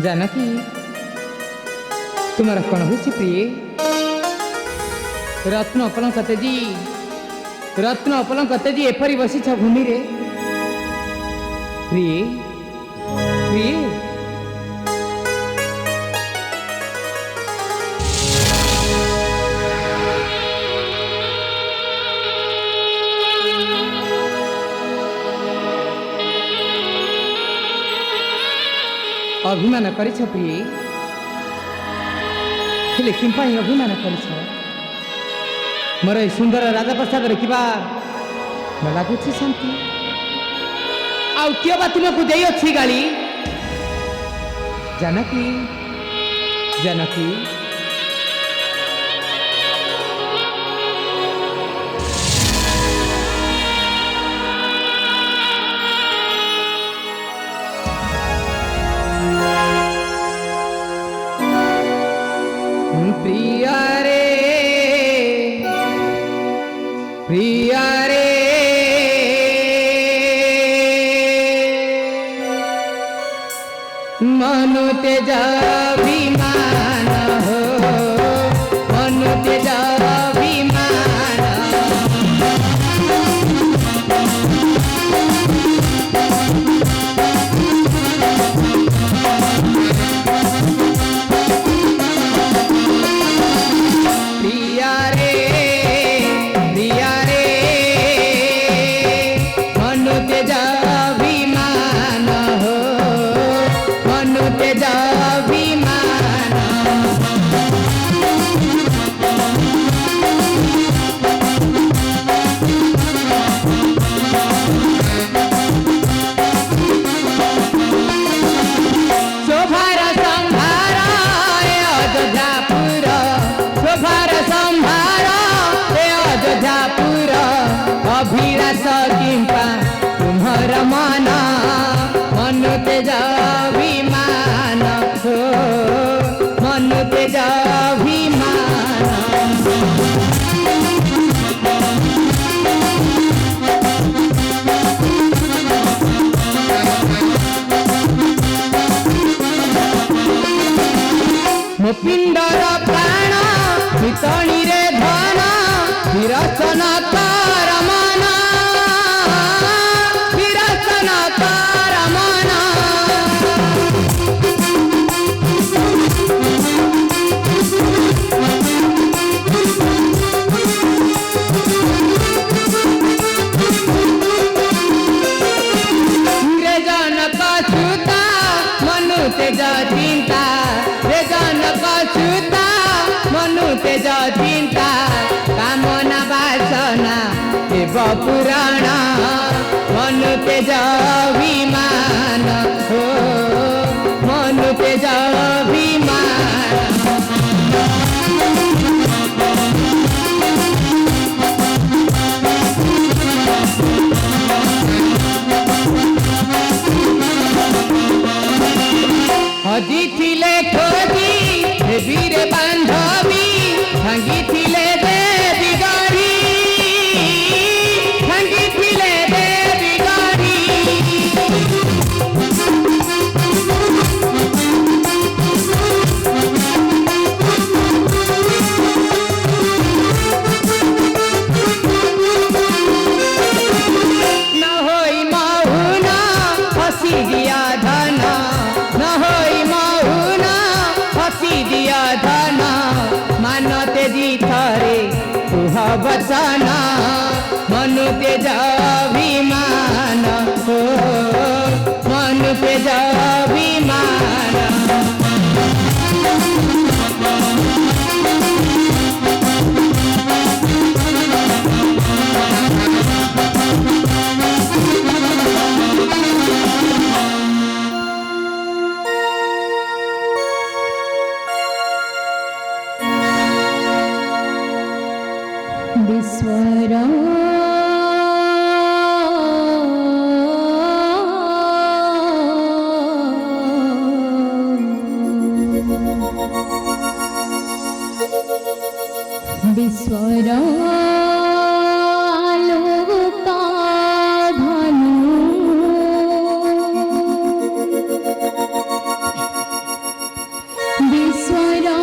जानकी तुम्हारा कौन हो प्रिय रत्न अपलंक तेजी एपरी बसी भूमि रे प्रिय प्रिय अभिमान करिछ प्रिय हेले किं पाई अभिमान करिछ मोर ए सुंदर राजप्रसाद देखिबा न लागुछि शांति आउ कियो बा तुमको देई अछि गाली जानकी जानकी प्रिया रे प्रिया रे मनु तेजा विमान हो मनु तेजा विमान प्रिया रे प्रिया रे मनु तेजा विमान हो मनु तेजा विमान शोभार संभार अयोध्यापुर शोभार संभार अयोध्यापुर अभिलाष किंपा तुम्हार मन मनु तेजा विमान हो मनु तेजा विमान मो पिंडर प्राण मितणी रे धन विरचन कर मन विरचन कर मन रे जनक सुता मनु तेजा चिंता रे जनक सुता मनु तेजा चिंता कामना वासना देव पुराण मनु तेजा विमान हो मनु तेजा विमान हजी थिले खोजी देवी रे बांधवी भांगी थिले देवी गढ़ी भांगी थिले देवी गढ़ी न होई महुना हसी दिया धन न होई महुना हसी दिया धन मानते जी थरे तुह वचन मनु तेजा विमान हो मनु तेजा विमान विश्वर विश्वर आलोका भानु विश्वर